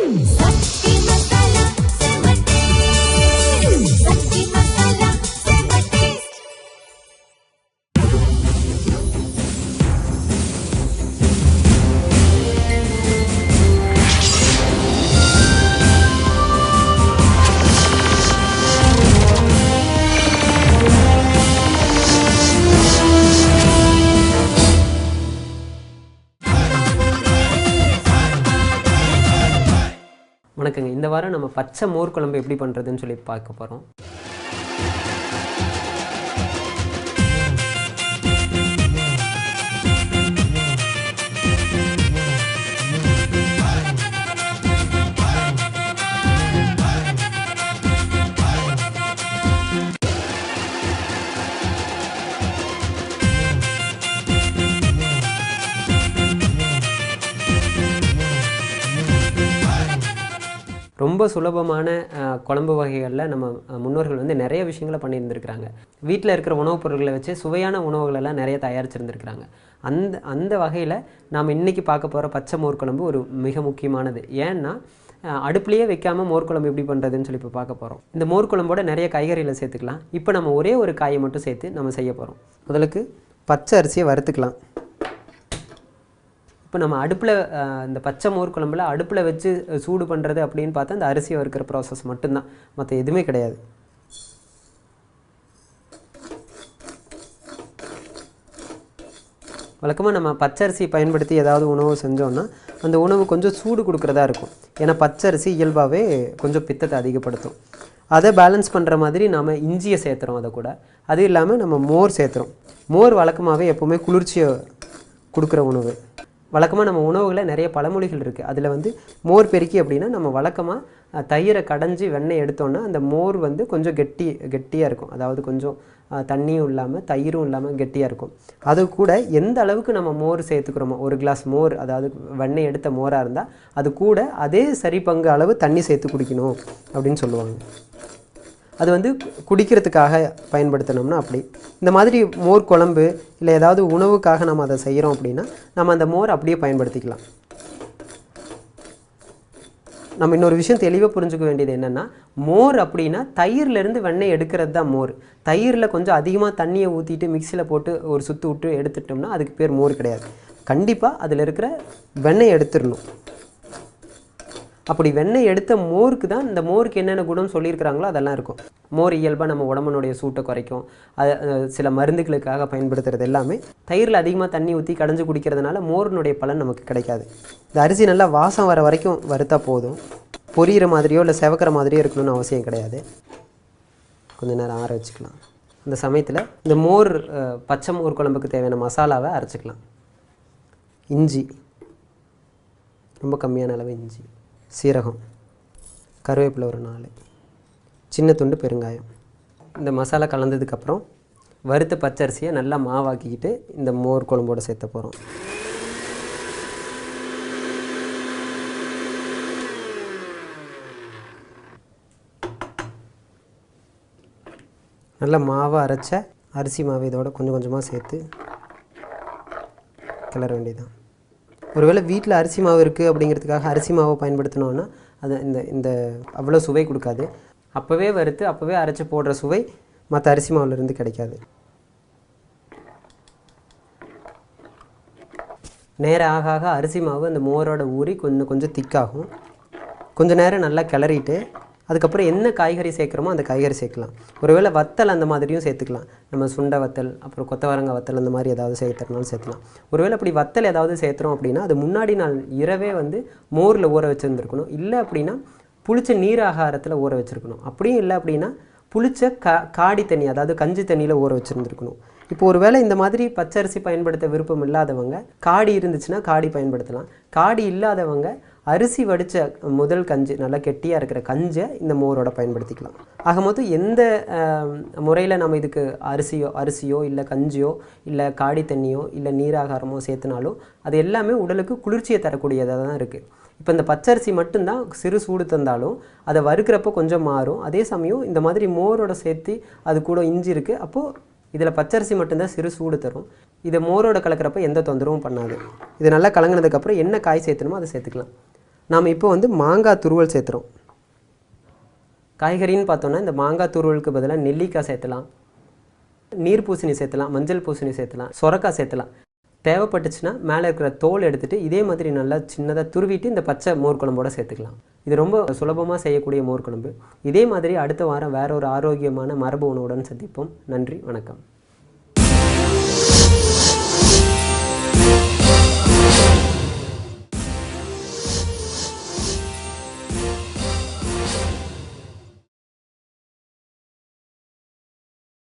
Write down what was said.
வணக்கங்க. இந்த வாரம் நம்ம பச்சை மோர் குழம்பு எப்படி பண்ணுறதுன்னு சொல்லி பார்க்க போகிறோம். ரொம்ப சுலபமான குழம்பு வகைகளில் நம்ம முன்னோர்கள் வந்து நிறைய விஷயங்களை பண்ணியிருந்துருக்கிறாங்க. வீட்டில் இருக்கிற உணவுப் பொருட்களை வச்சு சுவையான உணவுகளெல்லாம் நிறைய தயாரிச்சிருந்துருக்கிறாங்க. அந்த வகையில் நாம் இன்றைக்கி பார்க்க போகிற பச்சை மோர் குழம்பு ஒரு மிக முக்கியமானது. ஏன்னா அடுப்புலேயே வைக்காமல் மோர் குழம்பு எப்படி பண்ணுறதுன்னு சொல்லி இப்போ பார்க்க போகிறோம். இந்த மோர் குழம்போட நிறைய காய்கறிகளை சேர்த்துக்கலாம். இப்போ நம்ம ஒரே ஒரு காயை மட்டும் சேர்த்து நம்ம செய்ய போகிறோம். முதலுக்கு பச்சை அரிசியை வறுத்துக்கலாம். இப்போ நம்ம அடுப்பில் இந்த பச்சை மோர் குழம்புல அடுப்பில் வச்சு சூடு பண்ணுறது அப்படின்னு பார்த்தா இந்த அரிசியை வறுக்கிற ப்ராசஸ் மட்டும்தான், மற்ற எதுவுமே கிடையாது. வழக்கமாக நம்ம பச்சரிசி பயன்படுத்தி ஏதாவது உணவு செஞ்சோன்னா அந்த உணவு கொஞ்சம் சூடு கொடுக்குறதா இருக்கும். ஏன்னா பச்சரிசி இயல்பாகவே கொஞ்சம் பித்தத்தை அதிகப்படுத்தும். அதை பேலன்ஸ் பண்ணுற மாதிரி நாம் இஞ்சியை சேர்த்துறோம். அதை கூட அது இல்லாமல் நம்ம மோர் சேர்த்துறோம். மோர் வழக்கமாகவே எப்போவுமே குளிர்ச்சியை கொடுக்குற உணவு. வழக்கமாக நம்ம உணவுகளில் நிறைய பழமொழிகள் இருக்குது. அதில் வந்து மோர் பெருக்கி அப்படின்னா நம்ம வழக்கமாக தயிரை கடைஞ்சி வெண்ணெய் எடுத்தோன்னா அந்த மோர் வந்து கொஞ்சம் கெட்டியாக இருக்கும். அதாவது கொஞ்சம் தண்ணியும் இல்லாமல் தயிரும் இல்லாமல் கெட்டியாக இருக்கும். அது கூட எந்த அளவுக்கு நம்ம மோர் சேர்த்துக்கிறோமோ, ஒரு கிளாஸ் மோர் அதாவது வெண்ணெய் எடுத்த மோராக இருந்தால் அது கூட அதே சரி பங்கு அளவு தண்ணி சேர்த்து குடிக்கணும் அப்படின்னு சொல்லுவாங்க. அது வந்து குடிக்கிறதுக்காக பயன்படுத்தினோம்னா அப்படி. இந்த மாதிரி மோர் குழம்பு இல்லை ஏதாவது உணவுக்காக நம்ம அதை செய்கிறோம் அப்படின்னா நம்ம அந்த மோர் அப்படியே பயன்படுத்திக்கலாம். நம்ம இன்னொரு விஷயம் தெளிவாக புரிஞ்சுக்க வேண்டியது என்னென்னா, மோர் அப்படின்னா தயிர்லேருந்து வெண்ணெய் எடுக்கிறது தான் மோர். தயிரில் கொஞ்சம் அதிகமாக தண்ணியை ஊற்றிட்டு மிக்சியில் போட்டு ஒரு சுற்று விட்டு எடுத்துட்டோம்னா அதுக்கு பேர் மோர் கிடையாது. கண்டிப்பாக அதில் இருக்கிற வெண்ணெய் எடுத்துடணும். அப்படி வெண்ணெய் எடுத்த மோருக்கு தான் இந்த மோருக்கு என்னென்ன குணம் சொல்லியிருக்கிறாங்களோ அதெல்லாம் இருக்கும். மோர் இயல்பாக நம்ம உடம்புனுடைய சூட்டை குறைக்கும். அது சில மருந்துகளுக்காக பயன்படுத்துறது எல்லாமே தயிரில் அதிகமாக தண்ணி ஊற்றி கடைஞ்சி குடிக்கிறதுனால மோரினுடைய பலன் நமக்கு கிடைக்காது. இந்த அரிசி நல்லா வாசம் வர வரைக்கும் வறுத்தா போதும். பொரியிற மாதிரியோ இல்லை செவக்கிற மாதிரியோ இருக்கணும்னு அவசியம் கிடையாது. கொஞ்சம் நேரம் ஆற வச்சுக்கலாம். அந்த சமயத்தில் இந்த மோர் பச்சை மோர் குழம்புக்கு தேவையான மசாலாவை அரைச்சிக்கலாம். இஞ்சி, ரொம்ப கம்மியான அளவு இஞ்சி, சீரகம், கருவேப்பிலை ஒரு 4, சின்ன துண்டு பெருங்காயம். இந்த மசாலா கலந்ததுக்கப்புறம் வறுத்த பச்சரிசியை நல்லா மாவாக்கிக்கிட்டு இந்த மோர் குழம்போடு சேர்த்த போகிறோம். நல்லா மாவை அரைச்ச அரிசி மாவை இதோட கொஞ்சம் கொஞ்சமாக சேர்த்து கிளற வேண்டியதுதான். ஒருவேளை வீட்டில் அரிசி மாவு இருக்குது அப்படிங்கிறதுக்காக அரிசி மாவை பயன்படுத்தினோன்னா அது இந்த அவ்வளோ சுவை கொடுக்காது. அப்போவே வறுத்து அப்போவே அரைச்சி போடுற சுவை மற்ற அரிசி மாவுலேருந்து கிடைக்காது. நேரம் ஆக ஆக அரிசி மாவு அந்த மோரோட ஊறி கொஞ்சம் திக்காகும். கொஞ்சம் நேரம் நல்லா கிளறிட்டு அதுக்கப்புறம் என்ன காய்கறி சேர்க்குறோமோ அந்த காய்கறி சேர்க்கலாம். ஒருவேளை வத்தல் அந்த மாதிரியும் சேர்த்துக்கலாம். நம்ம சுண்டை வத்தல், அப்புறம் கொத்தவரங்காய் வத்தல் அந்த மாதிரி ஏதாவது சேர்த்துறனாலும் சேர்த்துக்கலாம். ஒருவேளை அப்படி வத்தல் ஏதாவது சேர்த்துறோம் அப்படின்னா அது முன்னாடி நாள் இரவே வந்து மோரில் ஊற வச்சுருந்துருக்கணும். இல்லை அப்படின்னா புளிச்ச நீர் ஆகாரத்தில் ஊற வச்சுருக்கணும். அப்படியும் இல்லை அப்படின்னா புளிச்ச காடி தண்ணி அதாவது கஞ்சி தண்ணியில் ஊற வச்சுருந்துருக்கணும். இப்போ ஒருவேளை இந்த மாதிரி பச்சரிசி பயன்படுத்த விருப்பம் இல்லாதவங்க காடி இருந்துச்சுன்னா காடி பயன்படுத்தலாம். காடி இல்லாதவங்க அரிசி வடித்த முதல் கஞ்சி நல்லா கெட்டியாக இருக்கிற கஞ்சை இந்த மோரோட பயன்படுத்திக்கலாம். ஆக மொத்தம் எந்த முறையில் நம்ம இதுக்கு அரிசியோ இல்லை கஞ்சியோ இல்லை காடி தண்ணியோ இல்லை நீராகாரமோ சேர்த்துனாலும் அது எல்லாமே உடலுக்கு குளிர்ச்சியை தரக்கூடியதாக தான் இருக்குது. இப்போ இந்த பச்சரிசி மட்டும்தான் சிறு சூடு தந்தாலும் அதை வறுக்கிறப்போ கொஞ்சம் மாறும். அதே சமயம் இந்த மாதிரி மோரோட சேர்த்து அது கூட இஞ்சி இருக்குது. அப்போது இதில் பச்சரிசி மட்டும்தான் சிறு சூடு தரும். இதை மோரோட கலக்கிறப்ப எந்த தொந்தரவும் பண்ணாது. இது நல்லா கலங்கினதுக்கப்புறம் என்ன காய் சேர்த்தணுமோ அதை சேர்த்துக்கலாம். நாம் இப்போ வந்து மாங்காய் துருவல் சேர்த்துறோம். காய்கறின்னு பார்த்தோன்னா இந்த மாங்காய் துருவலுக்கு பதிலாக நெல்லிக்காய் சேர்த்தலாம், நீர் பூசணி சேர்த்தலாம், மஞ்சள் பூசணி சேர்த்தலாம், சொரக்காய் சேர்த்தலாம். தேவைப்பட்டுச்சுன்னா மேலே இருக்கிற தோல் எடுத்துகிட்டு இதே மாதிரி நல்லா சின்னதாக துருவிட்டு இந்த பச்சை மோர் குழம்போட சேர்த்துக்கலாம். இது ரொம்ப சுலபமாக செய்யக்கூடிய மோர் குழம்பு. இதே மாதிரி அடுத்த வாரம் வேற ஒரு ஆரோக்கியமான மரபு உணவுடன் சந்திப்போம். நன்றி, வணக்கம்.